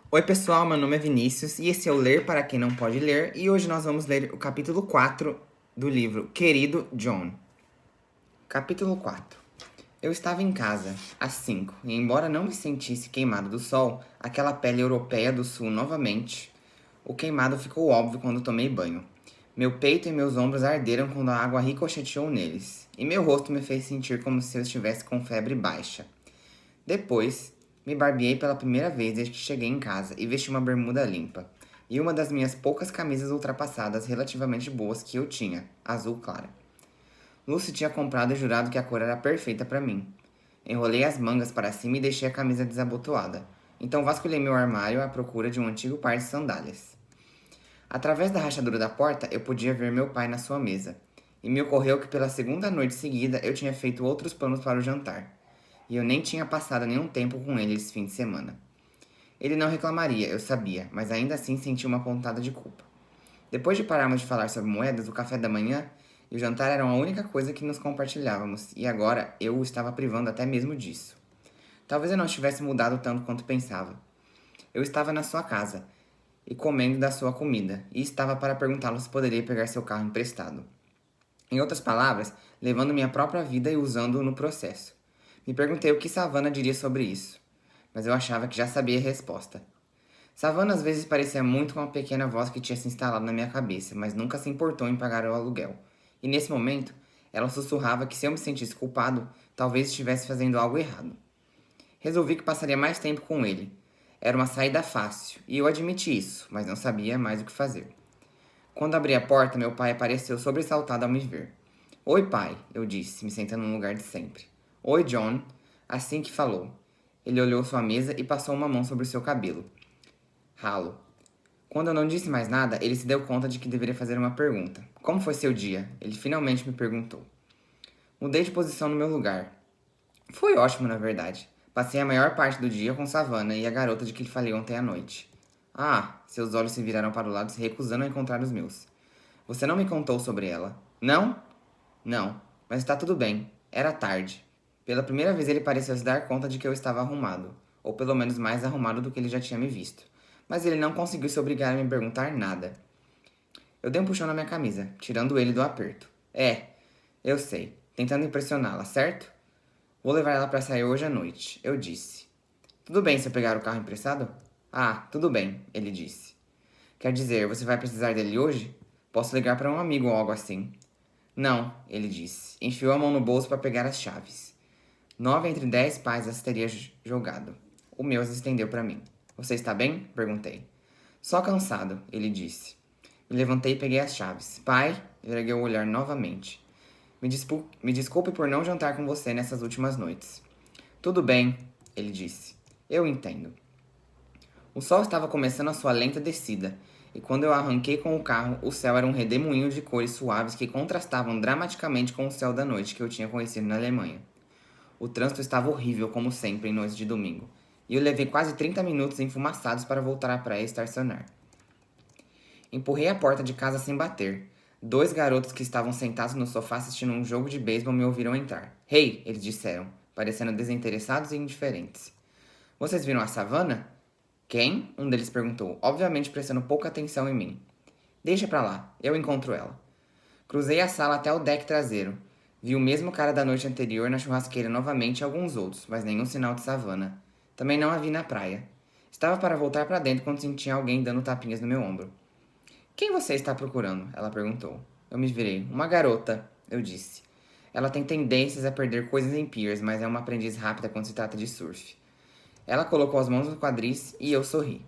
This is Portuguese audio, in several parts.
Oi pessoal, meu nome é Vinícius e esse é o Ler para quem não pode ler e hoje nós vamos ler o capítulo 4 do livro Querido John. Capítulo 4. Eu estava em casa, às 5, e embora não me sentisse queimado do sol, aquela pele europeia do sul novamente, o queimado ficou óbvio quando tomei banho. Meu peito e meus ombros arderam quando a água ricocheteou neles, e meu rosto me fez sentir como se eu estivesse com febre baixa. Depois, me barbeei pela primeira vez desde que cheguei em casa e vesti uma bermuda limpa. E uma das minhas poucas camisas ultrapassadas relativamente boas que eu tinha, azul clara. Lucy tinha comprado e jurado que a cor era perfeita para mim. Enrolei as mangas para cima e deixei a camisa desabotoada. Então vasculhei meu armário à procura de um antigo par de sandálias. Através da rachadura da porta, eu podia ver meu pai na sua mesa. E me ocorreu que pela segunda noite seguida eu tinha feito outros planos para o jantar. E eu nem tinha passado nenhum tempo com ele esse fim de semana. Ele não reclamaria, eu sabia, mas ainda assim senti uma pontada de culpa. Depois de pararmos de falar sobre moedas, o café da manhã e o jantar eram a única coisa que nos compartilhávamos, e agora eu o estava privando até mesmo disso. Talvez eu não tivesse mudado tanto quanto pensava. Eu estava na sua casa e comendo da sua comida, e estava para perguntá-lo se poderia pegar seu carro emprestado. Em outras palavras, levando minha própria vida e usando-o no processo. Me perguntei o que Savannah diria sobre isso, mas eu achava que já sabia a resposta. Savannah às vezes parecia muito com a pequena voz que tinha se instalado na minha cabeça, mas nunca se importou em pagar o aluguel. E nesse momento, ela sussurrava que se eu me sentisse culpado, talvez estivesse fazendo algo errado. Resolvi que passaria mais tempo com ele. Era uma saída fácil, e eu admiti isso, mas não sabia mais o que fazer. Quando abri a porta, meu pai apareceu sobressaltado ao me ver. Oi, pai, eu disse, me sentando no lugar de sempre. Oi, John. Assim que falou. Ele olhou sua mesa e passou uma mão sobre o seu cabelo. Ralo. Quando eu não disse mais nada, ele se deu conta de que deveria fazer uma pergunta. Como foi seu dia? Ele finalmente me perguntou. Mudei de posição no meu lugar. Foi ótimo, na verdade. Passei a maior parte do dia com Savannah e a garota de que lhe falei ontem à noite. Ah, seus olhos se viraram para o lado, se recusando a encontrar os meus. Você não me contou sobre ela. Não? Não, mas está tudo bem. Era tarde. Pela primeira vez ele pareceu se dar conta de que eu estava arrumado, ou pelo menos mais arrumado do que ele já tinha me visto. Mas ele não conseguiu se obrigar a me perguntar nada. Eu dei um puxão na minha camisa, tirando ele do aperto. É, eu sei, tentando impressioná-la, certo? Vou levar ela para sair hoje à noite, eu disse. Tudo bem se eu pegar o carro emprestado? Ah, tudo bem, ele disse. Quer dizer, você vai precisar dele hoje? Posso ligar para um amigo ou algo assim. Não, ele disse. Enfiou a mão no bolso para pegar as chaves. 9 entre 10 pais as teria jogado. O meu as estendeu para mim. Você está bem? Perguntei. Só cansado, ele disse. Me levantei e peguei as chaves. Pai, ele ergueu o olhar novamente. Me desculpe por não jantar com você nessas últimas noites. Tudo bem, ele disse. Eu entendo. O sol estava começando a sua lenta descida, e quando eu arranquei com o carro, o céu era um redemoinho de cores suaves que contrastavam dramaticamente com o céu da noite que eu tinha conhecido na Alemanha. O trânsito estava horrível, como sempre, em noites de domingo, e eu levei quase 30 minutos enfumaçados para voltar à praia e estacionar. Empurrei a porta de casa sem bater. Dois garotos que estavam sentados no sofá assistindo um jogo de beisebol me ouviram entrar. Hey, eles disseram, parecendo desinteressados e indiferentes. Vocês viram a Savannah? Quem? Um deles perguntou, obviamente prestando pouca atenção em mim. Deixa pra lá, eu encontro ela. Cruzei a sala até o deck traseiro. Vi o mesmo cara da noite anterior na churrasqueira novamente e alguns outros, mas nenhum sinal de Savannah. Também não a vi na praia. Estava para voltar para dentro quando senti alguém dando tapinhas no meu ombro. Quem você está procurando? Ela perguntou. Eu me virei. Uma garota, eu disse. Ela tem tendências a perder coisas em piers, mas é uma aprendiz rápida quando se trata de surf. Ela colocou as mãos nos quadris e eu sorri.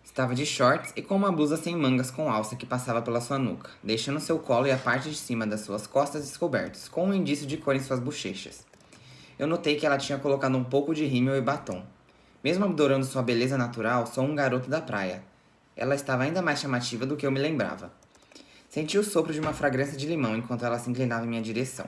Estava de shorts e com uma blusa sem mangas com alça que passava pela sua nuca, deixando seu colo e a parte de cima das suas costas descobertos, com um indício de cor em suas bochechas. Eu notei que ela tinha colocado um pouco de rímel e batom. Mesmo adorando sua beleza natural, sou um garoto da praia. Ela estava ainda mais chamativa do que eu me lembrava. Senti o sopro de uma fragrância de limão enquanto ela se inclinava em minha direção.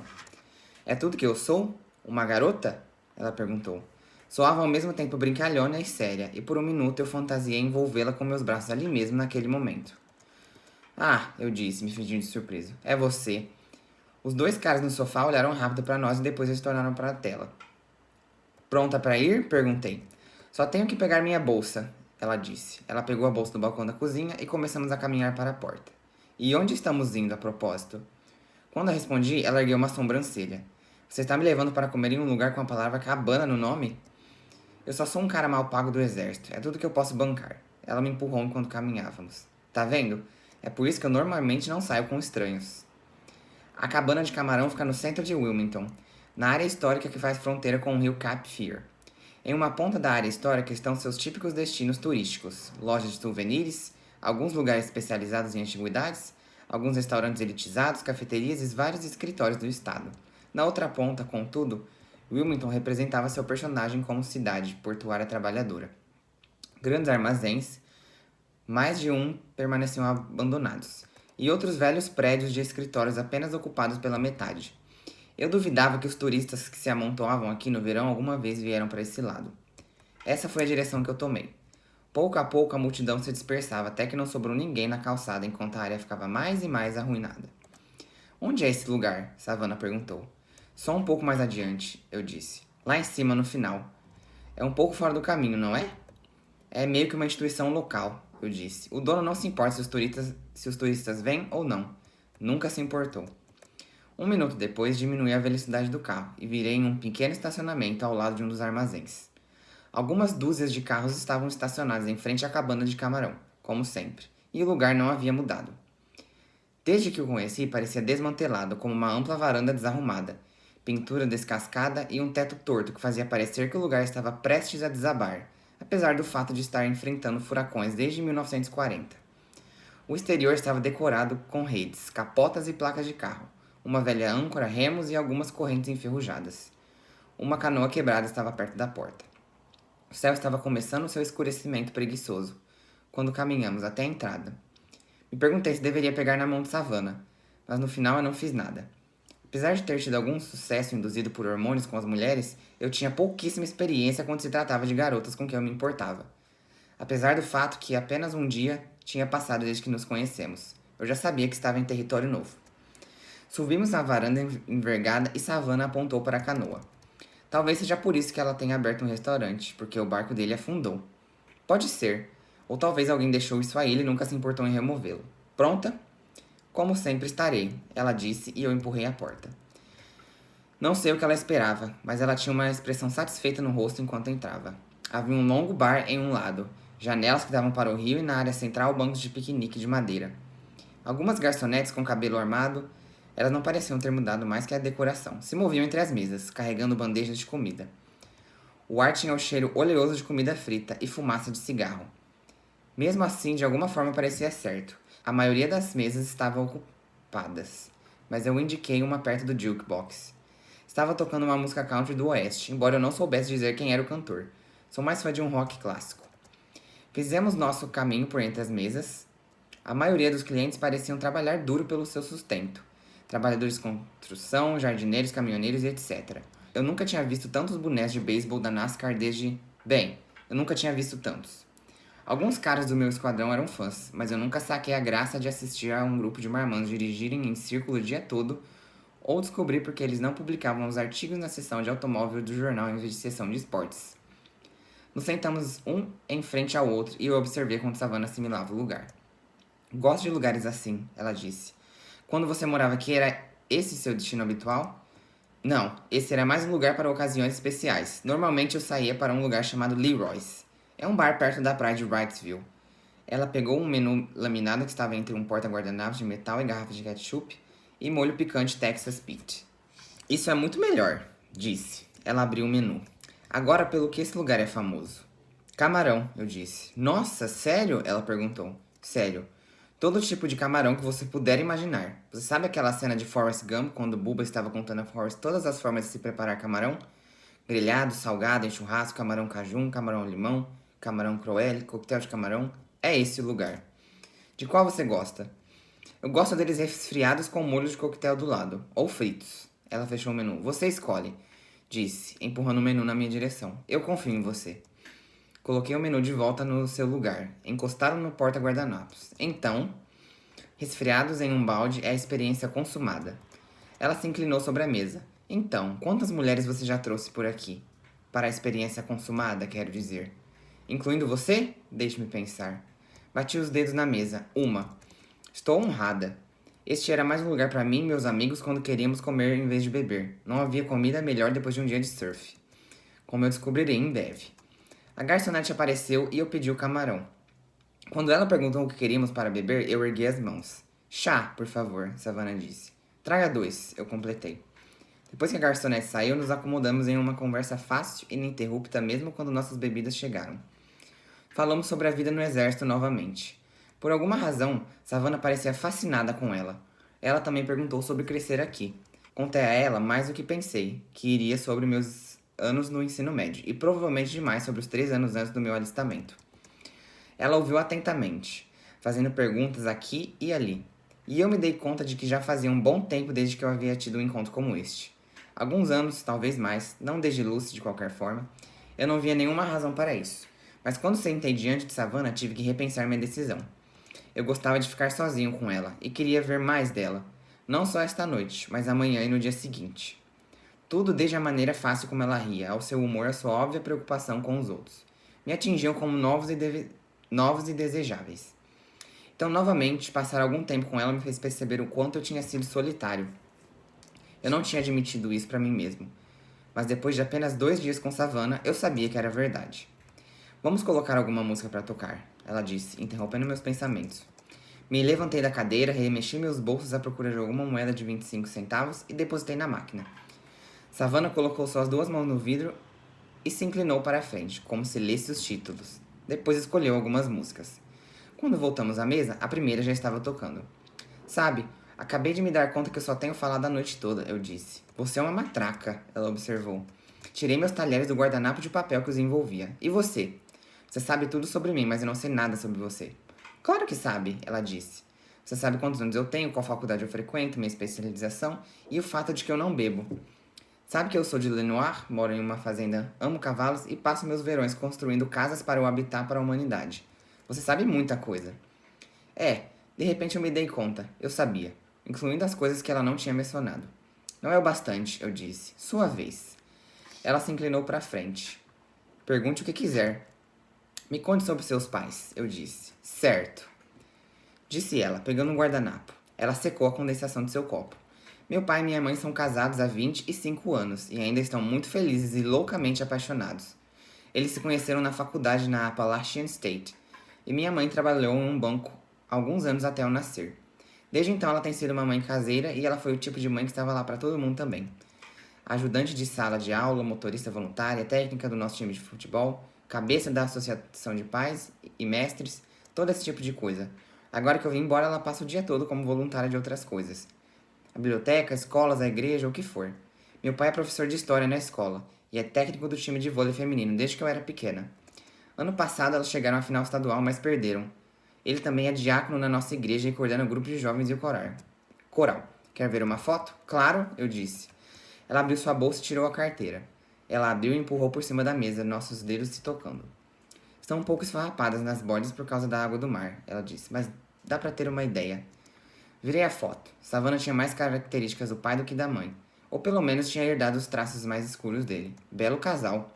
É tudo que eu sou? Uma garota? Ela perguntou. Soava ao mesmo tempo brincalhona e séria, e por um minuto eu fantasiei envolvê-la com meus braços ali mesmo naquele momento. Ah, eu disse, me fingindo de surpreso. É você. Os dois caras no sofá olharam rápido para nós e depois retornaram para a tela. Pronta para ir? Perguntei. Só tenho que pegar minha bolsa. ela disse. Ela pegou a bolsa do balcão da cozinha e começamos a caminhar para a porta. E onde estamos indo, a propósito? Quando eu respondi, ela ergueu uma sobrancelha. Você está me levando para comer em um lugar com a palavra cabana no nome? Eu só sou um cara mal pago do exército. É tudo que eu posso bancar. Ela me empurrou enquanto caminhávamos. Tá vendo? É por isso que eu normalmente não saio com estranhos. A cabana de camarão fica no centro de Wilmington, na área histórica que faz fronteira com o rio Cape Fear. Em uma ponta da área histórica estão seus típicos destinos turísticos, lojas de souvenirs, alguns lugares especializados em antiguidades, alguns restaurantes elitizados, cafeterias e vários escritórios do estado. Na outra ponta, contudo, Wilmington representava seu personagem como cidade portuária trabalhadora. Grandes armazéns, mais de um permaneciam abandonados, e outros velhos prédios de escritórios apenas ocupados pela metade. Eu duvidava que os turistas que se amontoavam aqui no verão alguma vez vieram para esse lado. Essa foi a direção que eu tomei. Pouco a pouco a multidão se dispersava até que não sobrou ninguém na calçada enquanto a área ficava mais e mais arruinada. Onde é esse lugar? Savannah perguntou. Só um pouco mais adiante, eu disse. Lá em cima, no final. É um pouco fora do caminho, não é? É meio que uma instituição local, eu disse. O dono não se importa se os turistas vêm ou não. Nunca se importou. Um minuto depois, diminui a velocidade do carro e virei em um pequeno estacionamento ao lado de um dos armazéns. Algumas dúzias de carros estavam estacionados em frente à cabana de camarão, como sempre, e o lugar não havia mudado. Desde que o conheci, parecia desmantelado, como uma ampla varanda desarrumada, pintura descascada e um teto torto que fazia parecer que o lugar estava prestes a desabar, apesar do fato de estar enfrentando furacões desde 1940. O exterior estava decorado com redes, capotas e placas de carro, uma velha âncora, remos e algumas correntes enferrujadas. Uma canoa quebrada estava perto da porta. O céu estava começando seu escurecimento preguiçoso, quando caminhamos até a entrada. Me perguntei se deveria pegar na mão de Savannah, mas no final eu não fiz nada. Apesar de ter tido algum sucesso induzido por hormônios com as mulheres, eu tinha pouquíssima experiência quando se tratava de garotas com quem eu me importava. Apesar do fato que apenas um dia tinha passado desde que nos conhecemos, eu já sabia que estava em território novo. Subimos na varanda envergada e Savannah apontou para a canoa. Talvez seja por isso que ela tenha aberto um restaurante, porque o barco dele afundou. Pode ser. Ou talvez alguém deixou isso a ele e nunca se importou em removê-lo. Pronta? Como sempre estarei, ela disse e eu empurrei a porta. Não sei o que ela esperava, mas ela tinha uma expressão satisfeita no rosto enquanto entrava. Havia um longo bar em um lado, janelas que davam para o rio e na área central bancos de piquenique de madeira. Algumas garçonetes com cabelo armado, elas não pareciam ter mudado mais que a decoração. Se moviam entre as mesas, carregando bandejas de comida. O ar tinha o cheiro oleoso de comida frita e fumaça de cigarro. Mesmo assim, de alguma forma parecia certo. A maioria das mesas estavam ocupadas, mas eu indiquei uma perto do jukebox. Estava tocando uma música country do oeste, embora eu não soubesse dizer quem era o cantor. Sou mais fã de um rock clássico. Fizemos nosso caminho por entre as mesas. A maioria dos clientes pareciam trabalhar duro pelo seu sustento. Trabalhadores de construção, jardineiros, caminhoneiros e etc. Eu nunca tinha visto tantos bonés de beisebol da NASCAR desde... Bem, eu nunca tinha visto tantos. Alguns caras do meu esquadrão eram fãs, mas eu nunca saquei a graça de assistir a um grupo de marmanjos dirigirem em círculo o dia todo ou descobrir porque eles não publicavam os artigos na seção de automóvel do jornal em vez de seção de esportes. Nos sentamos um em frente ao outro e eu observei quando Savannah assimilava o lugar. Gosto de lugares assim, ela disse. Quando você morava aqui, era esse seu destino habitual? Não, esse era mais um lugar para ocasiões especiais. Normalmente eu saía para um lugar chamado Leroy's. É um bar perto da praia de Wrightsville. Ela pegou um menu laminado que estava entre um porta-guardanapos de metal e garrafa de ketchup e molho picante Texas Pete. Isso é muito melhor, disse. Ela abriu o menu. Agora, pelo que esse lugar é famoso? Camarão, eu disse. Nossa, sério? Ela perguntou. Sério. Todo tipo de camarão que você puder imaginar. Você sabe aquela cena de Forrest Gump, quando Bubba estava contando a Forrest todas as formas de se preparar camarão? Grelhado, salgado, em churrasco, camarão cajun, camarão limão, camarão croelle, coquetel de camarão. É esse o lugar. De qual você gosta? Eu gosto deles resfriados com molho de coquetel do lado, ou fritos. Ela fechou o menu. Você escolhe, disse, empurrando o menu na minha direção. Eu confio em você. Coloquei o menu de volta no seu lugar. Encostaram no porta-guardanapos. Então, resfriados em um balde é a experiência consumada. Ela se inclinou sobre a mesa. Então, quantas mulheres você já trouxe por aqui? Para a experiência consumada, quero dizer. Incluindo você? Deixe-me pensar. Bati os dedos na mesa. Uma. Estou honrada. Este era mais um lugar para mim e meus amigos quando queríamos comer em vez de beber. Não havia comida melhor depois de um dia de surf. Como eu descobrirei em breve. A garçonete apareceu e eu pedi o camarão. Quando ela perguntou o que queríamos para beber, eu ergui as mãos. Chá, por favor, Savannah disse. Traga 2, eu completei. Depois que a garçonete saiu, nos acomodamos em uma conversa fácil e ininterrupta mesmo quando nossas bebidas chegaram. Falamos sobre a vida no exército novamente. Por alguma razão, Savannah parecia fascinada com ela. Ela também perguntou sobre crescer aqui. Contei a ela mais do que pensei, que iria sobre meus anos no ensino médio, e provavelmente demais sobre os 3 anos antes do meu alistamento. Ela ouviu atentamente, fazendo perguntas aqui e ali. E eu me dei conta de que já fazia um bom tempo desde que eu havia tido um encontro como este. Alguns anos, talvez mais, não desde Lucy de qualquer forma. Eu não via nenhuma razão para isso. Mas quando sentei diante de Savannah, tive que repensar minha decisão. Eu gostava de ficar sozinho com ela e queria ver mais dela. Não só esta noite, mas amanhã e no dia seguinte. Tudo desde a maneira fácil como ela ria, ao seu humor, à sua óbvia preocupação com os outros. Me atingiam como novos e desejáveis. Então, novamente, passar algum tempo com ela me fez perceber o quanto eu tinha sido solitário. Eu não tinha admitido isso para mim mesmo. Mas depois de apenas 2 dias com Savannah, eu sabia que era verdade. Vamos colocar alguma música para tocar, ela disse, interrompendo meus pensamentos. Me levantei da cadeira, remexi meus bolsos à procura de alguma moeda de 25 centavos e depositei na máquina. Savannah colocou suas 2 mãos no vidro e se inclinou para a frente, como se lesse os títulos. Depois escolheu algumas músicas. Quando voltamos à mesa, a primeira já estava tocando. Sabe, acabei de me dar conta que eu só tenho falado a noite toda, eu disse. Você é uma matraca, ela observou. Tirei meus talheres do guardanapo de papel que os envolvia. E você? Você sabe tudo sobre mim, mas eu não sei nada sobre você. Claro que sabe, ela disse. Você sabe quantos anos eu tenho, qual faculdade eu frequento, minha especialização e o fato de que eu não bebo. Sabe que eu sou de Lenoir, moro em uma fazenda, amo cavalos e passo meus verões construindo casas para o habitat para a humanidade. Você sabe muita coisa. De repente eu me dei conta. Eu sabia, incluindo as coisas que ela não tinha mencionado. Não é o bastante, eu disse. Sua vez. Ela se inclinou para frente. Pergunte o que quiser. Me conte sobre seus pais, eu disse. Certo. Disse ela, pegando um guardanapo. Ela secou a condensação de seu copo. Meu pai e minha mãe são casados há 25 anos e ainda estão muito felizes e loucamente apaixonados. Eles se conheceram na faculdade na Appalachian State e minha mãe trabalhou em um banco alguns anos até eu nascer. Desde então ela tem sido uma mãe caseira e ela foi o tipo de mãe que estava lá para todo mundo também. Ajudante de sala de aula, motorista voluntária, técnica do nosso time de futebol, cabeça da associação de pais e mestres, todo esse tipo de coisa. Agora que eu vim embora, ela passa o dia todo como voluntária de outras coisas. A biblioteca, escolas, a igreja, o que for. Meu pai é professor de história na escola e é técnico do time de vôlei feminino desde que eu era pequena. Ano passado elas chegaram à final estadual, mas perderam. Ele também é diácono na nossa igreja e coordena o grupo de jovens e o coral. Quer ver uma foto? Claro, eu disse. Ela abriu sua bolsa e tirou a carteira. Ela abriu e empurrou por cima da mesa, nossos dedos se tocando. Estão um pouco esfarrapadas nas bordas por causa da água do mar, ela disse, mas dá pra ter uma ideia. Virei a foto. Savannah tinha mais características do pai do que da mãe. Ou pelo menos tinha herdado os traços mais escuros dele. Belo casal.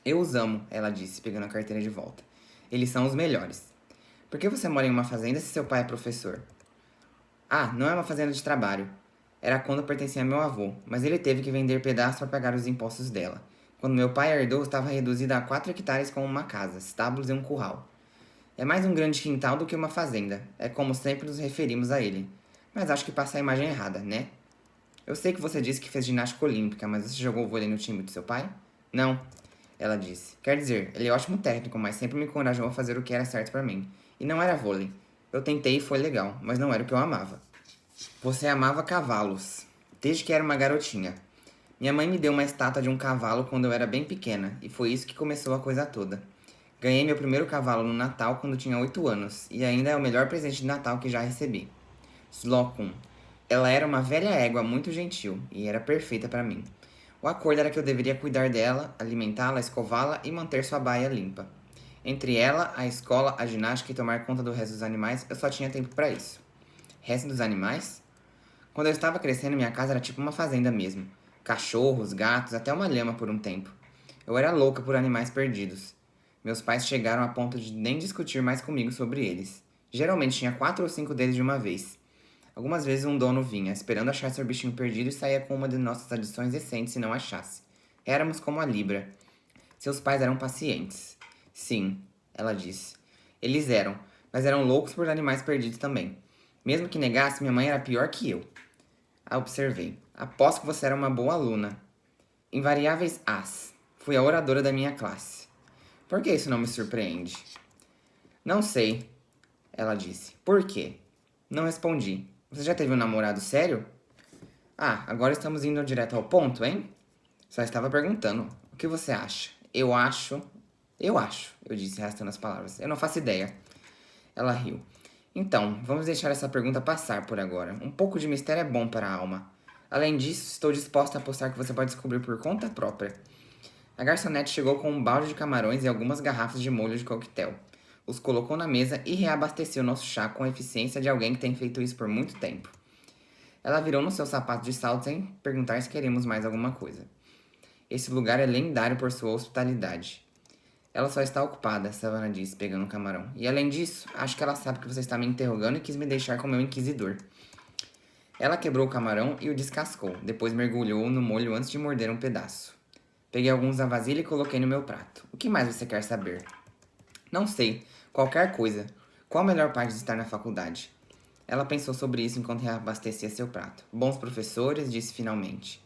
Eu os amo, ela disse, pegando a carteira de volta. Eles são os melhores. Por que você mora em uma fazenda se seu pai é professor? Ah, não é uma fazenda de trabalho. Era quando pertencia a meu avô, mas ele teve que vender pedaços para pagar os impostos dela. Quando meu pai herdou, estava reduzida a 4 hectares com uma casa, estábulos e um curral. É mais um grande quintal do que uma fazenda. É como sempre nos referimos a ele. Mas acho que passa a imagem errada, né? Eu sei que você disse que fez ginástica olímpica, mas você jogou vôlei no time do seu pai? Não, ela disse. Quer dizer, ele é ótimo técnico, mas sempre me encorajou a fazer o que era certo para mim. E não era vôlei. Eu tentei e foi legal, mas não era o que eu amava. Você amava cavalos, desde que era uma garotinha. Minha mãe me deu uma estátua de um cavalo quando eu era bem pequena, e foi isso que começou a coisa toda. Ganhei meu primeiro cavalo no Natal quando tinha 8 anos, e ainda é o melhor presente de Natal que já recebi. Slocum. Ela era uma velha égua muito gentil, e era perfeita para mim. O acordo era que eu deveria cuidar dela, alimentá-la, escová-la e manter sua baia limpa. Entre ela, a escola, a ginástica e tomar conta do resto dos animais, eu só tinha tempo para isso. Resto dos animais? Quando eu estava crescendo, minha casa era tipo uma fazenda mesmo. Cachorros, gatos, até uma lhama por um tempo. Eu era louca por animais perdidos. Meus pais chegaram a ponto de nem discutir mais comigo sobre eles. Geralmente tinha 4 ou 5 deles de uma vez. Algumas vezes um dono vinha, esperando achar seu bichinho perdido e saía com uma de nossas adições recentes se não achasse. Éramos como a Libra. Seus pais eram pacientes. Sim, ela disse. Eles eram, mas eram loucos por animais perdidos também. Mesmo que negasse, minha mãe era pior que eu. Observei. Aposto que você era uma boa aluna. Invariáveis as. Fui a oradora da minha classe. Por que isso não me surpreende? Não sei, ela disse. Por quê? Não respondi. Você já teve um namorado sério? Ah, agora estamos indo direto ao ponto, hein? Só estava perguntando. O que você acha? Eu acho, eu disse, arrastando as palavras. Eu não faço ideia. Ela riu. Então, vamos deixar essa pergunta passar por agora. Um pouco de mistério é bom para a alma. Além disso, estou disposta a apostar que você pode descobrir por conta própria. A garçonete chegou com um balde de camarões e algumas garrafas de molho de coquetel. Os colocou na mesa e reabasteceu nosso chá com a eficiência de alguém que tem feito isso por muito tempo. Ela virou no seu sapato de salto sem perguntar se queríamos mais alguma coisa. Esse lugar é lendário por sua hospitalidade. Ela só está ocupada, Savannah disse, pegando o camarão. E além disso, acho que ela sabe que você está me interrogando e quis me deixar com meu inquisidor. Ela quebrou o camarão e o descascou, depois mergulhou no molho antes de morder um pedaço. Peguei alguns da vasilha e coloquei no meu prato. O que mais você quer saber? Não sei. Qualquer coisa. Qual a melhor parte de estar na faculdade? Ela pensou sobre isso enquanto reabastecia seu prato. Bons professores, disse finalmente.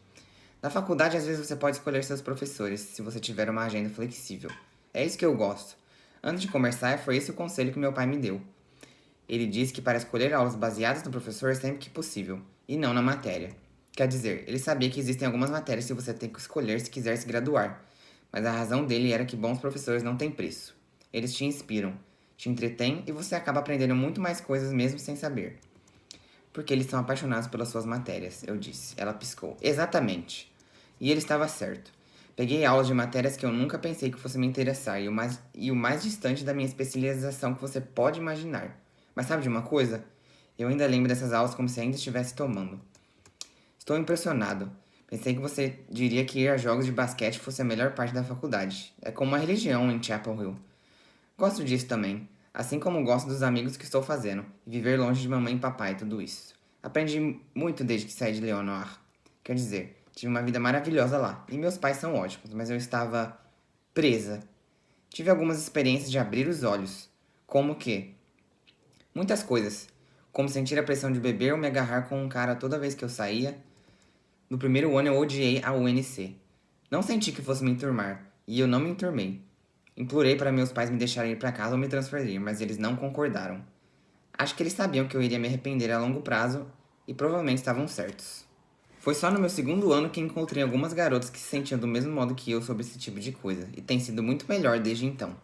Na faculdade, às vezes você pode escolher seus professores, se você tiver uma agenda flexível. É isso que eu gosto. Antes de começar, foi esse o conselho que meu pai me deu. Ele disse que para escolher aulas baseadas no professor sempre que possível, e não na matéria. Quer dizer, ele sabia que existem algumas matérias que você tem que escolher se quiser se graduar, mas a razão dele era que bons professores não têm preço. Eles te inspiram, te entretêm e você acaba aprendendo muito mais coisas mesmo sem saber. Porque eles são apaixonados pelas suas matérias, eu disse. Ela piscou. Exatamente. E ele estava certo. Peguei aulas de matérias que eu nunca pensei que fosse me interessar e o mais distante da minha especialização que você pode imaginar. Mas sabe de uma coisa? Eu ainda lembro dessas aulas como se ainda estivesse tomando. Estou impressionado. Pensei que você diria que ir a jogos de basquete fosse a melhor parte da faculdade. É como uma religião em Chapel Hill. Gosto disso também, assim como gosto dos amigos que estou fazendo, e viver longe de mamãe e papai e tudo isso. Aprendi muito desde que saí de Leonor. Quer dizer, tive uma vida maravilhosa lá, e meus pais são ótimos, mas eu estava presa. Tive algumas experiências de abrir os olhos. Como que? Muitas coisas. Como sentir a pressão de beber ou me agarrar com um cara toda vez que eu saía. No primeiro ano eu odiei a UNC. Não senti que fosse me enturmar, e eu não me enturmei. Implorei para meus pais me deixarem ir para casa ou me transferir, mas eles não concordaram. Acho que eles sabiam que eu iria me arrepender a longo prazo e provavelmente estavam certos. Foi só no meu segundo ano que encontrei algumas garotas que se sentiam do mesmo modo que eu sobre esse tipo de coisa, e tem sido muito melhor desde então.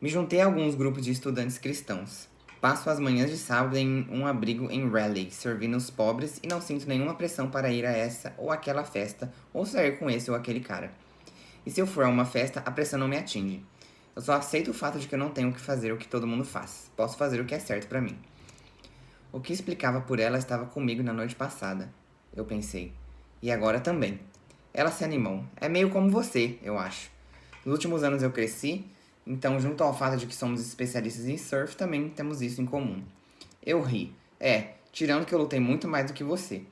Me juntei a alguns grupos de estudantes cristãos. Passo as manhãs de sábado em um abrigo em Raleigh, servindo os pobres e não sinto nenhuma pressão para ir a essa ou aquela festa ou sair com esse ou aquele cara. E se eu for a uma festa, a pressão não me atinge. Eu só aceito o fato de que eu não tenho que fazer o que todo mundo faz. Posso fazer o que é certo para mim. O que explicava por ela estava comigo na noite passada, eu pensei. E agora também. Ela se animou. É meio como você, eu acho. Nos últimos anos eu cresci, então, junto ao fato de que somos especialistas em surf, também temos isso em comum. Eu ri. Tirando que eu lutei muito mais do que você.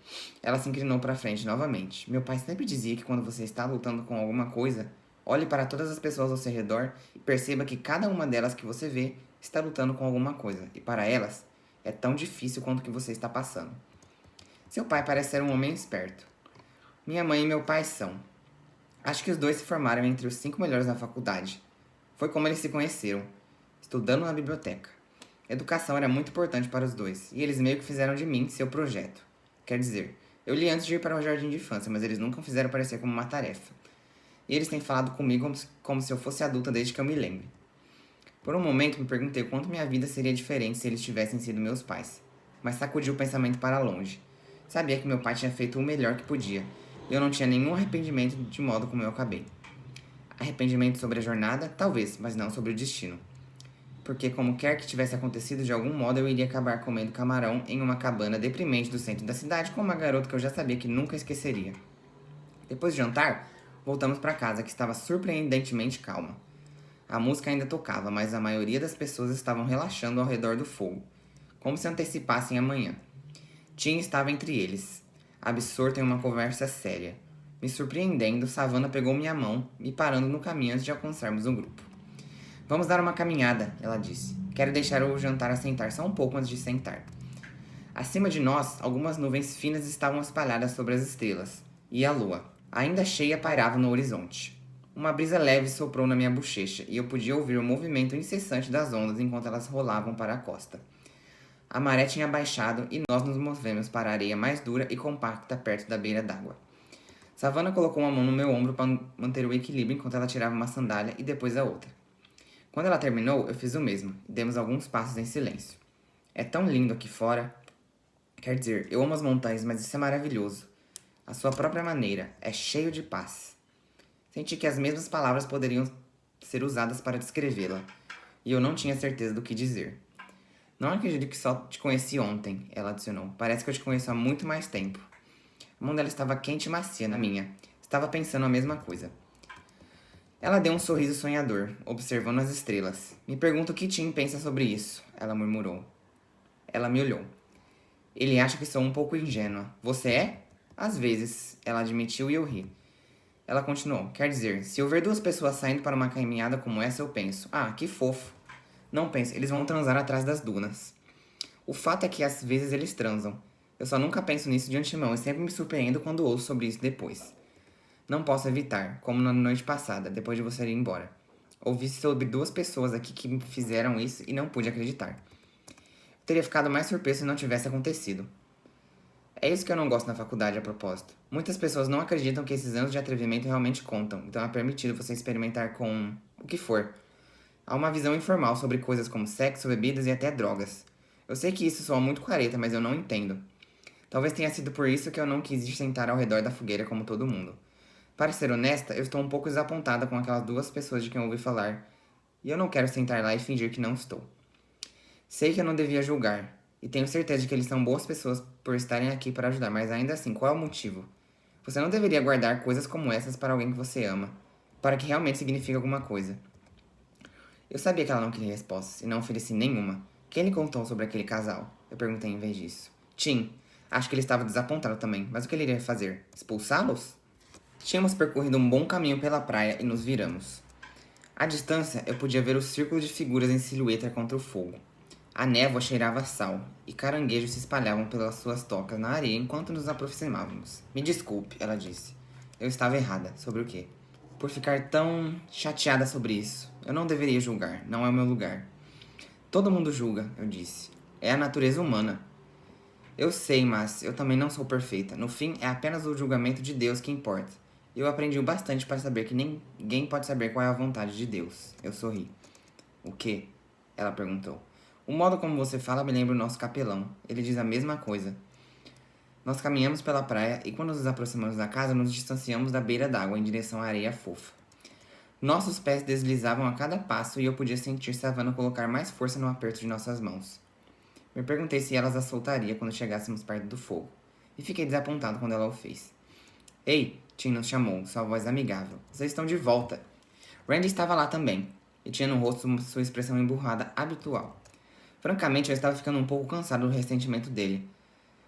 Ela se inclinou para frente novamente. Meu pai sempre dizia que quando você está lutando com alguma coisa, olhe para todas as pessoas ao seu redor e perceba que cada uma delas que você vê está lutando com alguma coisa. E para elas, é tão difícil quanto o que você está passando. Seu pai parece ser um homem esperto. Minha mãe e meu pai são. Acho que os dois se formaram entre os 5 melhores da faculdade. Foi como eles se conheceram, estudando na biblioteca. Educação era muito importante para os dois, e eles meio que fizeram de mim seu projeto. Quer dizer, eu li antes de ir para o jardim de infância, mas eles nunca fizeram parecer como uma tarefa. E eles têm falado comigo como se eu fosse adulta desde que eu me lembre. Por um momento me perguntei quanto minha vida seria diferente se eles tivessem sido meus pais, mas sacudi o pensamento para longe. Sabia que meu pai tinha feito o melhor que podia, e eu não tinha nenhum arrependimento de modo como eu acabei. Arrependimento sobre a jornada? Talvez, mas não sobre o destino. Porque como quer que tivesse acontecido, de algum modo eu iria acabar comendo camarão em uma cabana deprimente do centro da cidade com uma garota que eu já sabia que nunca esqueceria. Depois de jantar, voltamos para casa, que estava surpreendentemente calma. A música ainda tocava, mas a maioria das pessoas estavam relaxando ao redor do fogo, como se antecipassem a manhã. Tim estava entre eles, absorto em uma conversa séria. Me surpreendendo, Savannah pegou minha mão, me parando no caminho antes de alcançarmos o grupo. Vamos dar uma caminhada, ela disse. Quero deixar o jantar assentar só um pouco antes de sentar. Acima de nós, algumas nuvens finas estavam espalhadas sobre as estrelas, e a lua, ainda cheia, pairava no horizonte. Uma brisa leve soprou na minha bochecha, e eu podia ouvir o movimento incessante das ondas enquanto elas rolavam para a costa. A maré tinha baixado e nós nos movemos para a areia mais dura e compacta perto da beira d'água. Savannah colocou uma mão no meu ombro para manter o equilíbrio enquanto ela tirava uma sandália e depois a outra. Quando ela terminou, eu fiz o mesmo, e demos alguns passos em silêncio. É tão lindo aqui fora. Quer dizer, eu amo as montanhas, mas isso é maravilhoso. À sua própria maneira, é cheio de paz. Senti que as mesmas palavras poderiam ser usadas para descrevê-la, e eu não tinha certeza do que dizer. Não acredito que só te conheci ontem, ela adicionou. Parece que eu te conheço há muito mais tempo. A mão dela estava quente e macia na minha. Estava pensando a mesma coisa. Ela deu um sorriso sonhador, observando as estrelas. Me pergunto o que Tim pensa sobre isso, ela murmurou. Ela me olhou. Ele acha que sou um pouco ingênua. Você é? Às vezes, ela admitiu e eu ri. Ela continuou. Quer dizer, se eu ver duas pessoas saindo para uma caminhada como essa, eu penso. Ah, que fofo. Não penso, eles vão transar atrás das dunas. O fato é que às vezes eles transam. Eu só nunca penso nisso de antemão e sempre me surpreendo quando ouço sobre isso depois. Não posso evitar, como na noite passada, depois de você ir embora. Ouvi sobre duas pessoas aqui que fizeram isso e não pude acreditar. Eu teria ficado mais surpreso se não tivesse acontecido. É isso que eu não gosto na faculdade, a propósito. Muitas pessoas não acreditam que esses anos de atrevimento realmente contam, então é permitido você experimentar com o que for. Há uma visão informal sobre coisas como sexo, bebidas e até drogas. Eu sei que isso soa muito careta, mas eu não entendo. Talvez tenha sido por isso que eu não quis sentar ao redor da fogueira como todo mundo. Para ser honesta, eu estou um pouco desapontada com aquelas duas pessoas de quem ouvi falar, e eu não quero sentar lá e fingir que não estou. Sei que eu não devia julgar, e tenho certeza de que eles são boas pessoas por estarem aqui para ajudar, mas ainda assim, qual é o motivo? Você não deveria guardar coisas como essas para alguém que você ama, para que realmente signifique alguma coisa. Eu sabia que ela não queria respostas, e não ofereci nenhuma. Quem lhe contou sobre aquele casal? Eu perguntei em vez disso. Tim. Acho que ele estava desapontado também, mas o que ele iria fazer? Expulsá-los? Tínhamos percorrido um bom caminho pela praia e nos viramos. À distância, eu podia ver o círculo de figuras em silhueta contra o fogo. A névoa cheirava a sal, e caranguejos se espalhavam pelas suas tocas na areia enquanto nos aproximávamos. Me desculpe, ela disse. Eu estava errada. Sobre o quê? Por ficar tão chateada sobre isso. Eu não deveria julgar, não é o meu lugar. Todo mundo julga, eu disse. É a natureza humana. Eu sei, mas eu também não sou perfeita. No fim, é apenas o julgamento de Deus que importa. Eu aprendi o bastante para saber que ninguém pode saber qual é a vontade de Deus. Eu sorri. O quê? Ela perguntou. O modo como você fala me lembra o nosso capelão. Ele diz a mesma coisa. Nós caminhamos pela praia e quando nos aproximamos da casa, nos distanciamos da beira d'água em direção à areia fofa. Nossos pés deslizavam a cada passo e eu podia sentir Savannah colocar mais força no aperto de nossas mãos. Me perguntei se elas a soltaria quando chegássemos perto do fogo, e fiquei desapontado quando ela o fez. Ei, Tim nos chamou, sua voz amigável. Vocês estão de volta. Randy estava lá também, e tinha no rosto sua expressão emburrada habitual. Francamente, eu estava ficando um pouco cansado do ressentimento dele.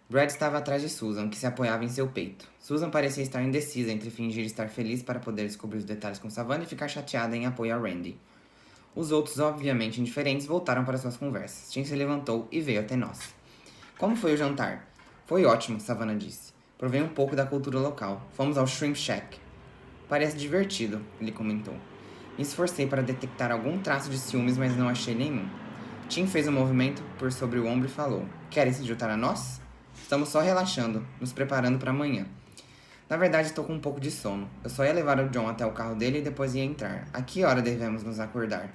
Brad estava atrás de Susan, que se apoiava em seu peito. Susan parecia estar indecisa entre fingir estar feliz para poder descobrir os detalhes com Savannah e ficar chateada em apoio a Randy. Os outros, obviamente indiferentes, voltaram para suas conversas. Tim se levantou e veio até nós. Como foi o jantar? Foi ótimo, Savannah disse. Provei um pouco da cultura local. Fomos ao Shrimp Shack. Parece divertido, ele comentou. Me esforcei para detectar algum traço de ciúmes, mas não achei nenhum. Tim fez um movimento por sobre o ombro e falou. Querem se juntar a nós? Estamos só relaxando, nos preparando para amanhã. Na verdade, estou com um pouco de sono. Eu só ia levar o John até o carro dele e depois ia entrar. A que hora devemos nos acordar?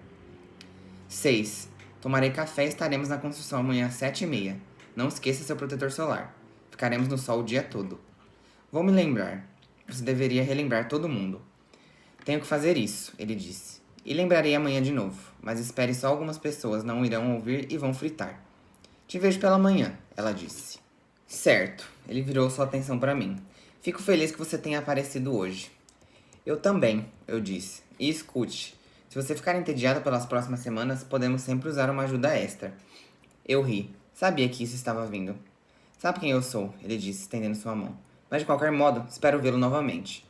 6. Tomarei café e estaremos na construção amanhã às 7h30. Não esqueça seu protetor solar. Ficaremos no sol o dia todo. Vou me lembrar. Você deveria relembrar todo mundo. Tenho que fazer isso, ele disse. E lembrarei amanhã de novo. Mas espere só algumas pessoas não irão ouvir e vão fritar. Te vejo pela manhã, ela disse. Certo. Ele virou sua atenção para mim. Fico feliz que você tenha aparecido hoje. Eu também, eu disse. E escute. Se você ficar entediado pelas próximas semanas, podemos sempre usar uma ajuda extra. Eu ri. Sabia que isso estava vindo. Sabe quem eu sou? Ele disse, estendendo sua mão. Mas de qualquer modo, espero vê-lo novamente.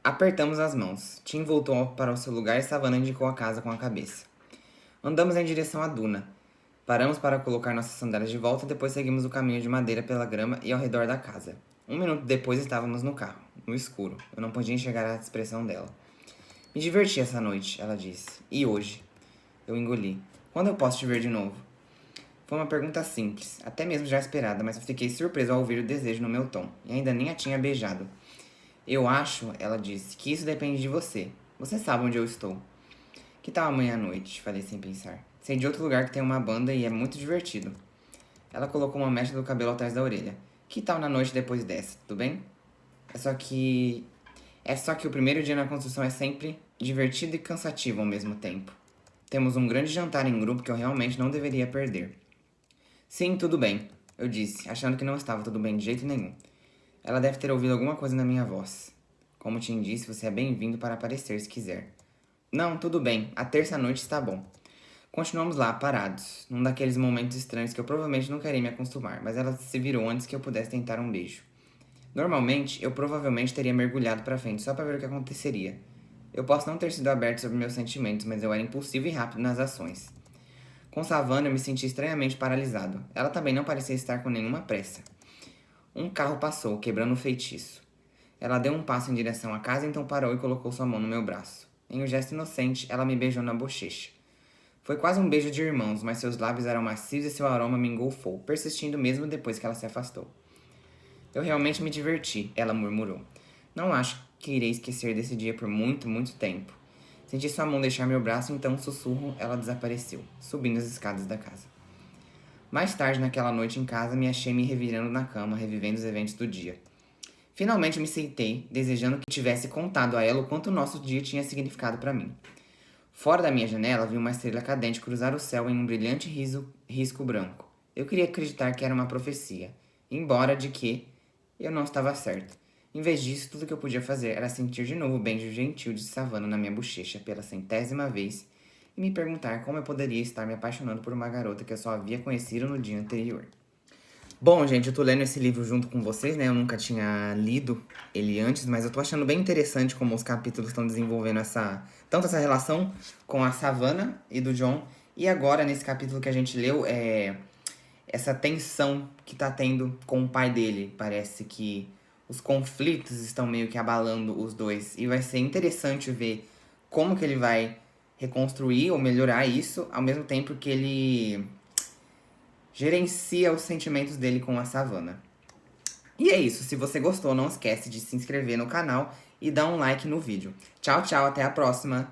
Apertamos as mãos. Tim voltou para o seu lugar e Savannah indicou a casa com a cabeça. Andamos em direção à duna. Paramos para colocar nossas sandálias de volta, depois seguimos o caminho de madeira pela grama e ao redor da casa. 1 minuto depois estávamos no carro, no escuro. Eu não podia enxergar a expressão dela. Me diverti essa noite, ela disse. E hoje? Eu engoli. Quando eu posso te ver de novo? Foi uma pergunta simples, até mesmo já esperada, mas eu fiquei surpreso ao ouvir o desejo no meu tom, e ainda nem a tinha beijado. Eu acho, ela disse, que isso depende de você. Você sabe onde eu estou. Que tal amanhã à noite? Falei sem pensar. Sei de outro lugar que tem uma banda e é muito divertido. Ela colocou uma mecha do cabelo atrás da orelha. Que tal na noite depois dessa, tudo bem? É só que o primeiro dia na construção é sempre divertido e cansativo ao mesmo tempo. Temos um grande jantar em grupo que eu realmente não deveria perder. Sim, tudo bem, eu disse, achando que não estava tudo bem de jeito nenhum. Ela deve ter ouvido alguma coisa na minha voz. Como Tim disse, você é bem-vindo para aparecer se quiser. Não, tudo bem, a terça-noite está bom. Continuamos lá, parados, num daqueles momentos estranhos que eu provavelmente não queria me acostumar, mas ela se virou antes que eu pudesse tentar um beijo. Normalmente, eu provavelmente teria mergulhado pra frente só para ver o que aconteceria. Eu posso não ter sido aberto sobre meus sentimentos, mas eu era impulsivo e rápido nas ações. Com Savannah, eu me senti estranhamente paralisado. Ela também não parecia estar com nenhuma pressa. Um carro passou, quebrando o feitiço. Ela deu um passo em direção à casa, então parou e colocou sua mão no meu braço. Em um gesto inocente, ela me beijou na bochecha. Foi quase um beijo de irmãos, mas seus lábios eram macios e seu aroma me engolfou, persistindo mesmo depois que ela se afastou. Eu realmente me diverti, ela murmurou. Não acho que irei esquecer desse dia por muito, muito tempo. Senti sua mão deixar meu braço, então um sussurro, ela desapareceu, subindo as escadas da casa. Mais tarde naquela noite em casa, me achei me revirando na cama, revivendo os eventos do dia. Finalmente me sentei, desejando que tivesse contado a ela o quanto o nosso dia tinha significado para mim. Fora da minha janela, vi uma estrela cadente cruzar o céu em um brilhante risco branco. Eu queria acreditar que era uma profecia, embora de que eu não estava certo. Em vez disso, tudo que eu podia fazer era sentir de novo o beijo gentil de Savannah na minha bochecha pela 100ª vez e me perguntar como eu poderia estar me apaixonando por uma garota que eu só havia conhecido no dia anterior. Bom, gente, eu tô lendo esse livro junto com vocês, né? Eu nunca tinha lido ele antes, mas eu tô achando bem interessante como os capítulos estão desenvolvendo tanto essa relação com a Savannah e do John, e agora, nesse capítulo que a gente leu, essa tensão que tá tendo com o pai dele. Parece que os conflitos estão meio que abalando os dois. E vai ser interessante ver como que ele vai reconstruir ou melhorar isso, ao mesmo tempo que ele gerencia os sentimentos dele com a Savannah. E é isso, se você gostou, não esquece de se inscrever no canal e dar um like no vídeo. Tchau, tchau, até a próxima!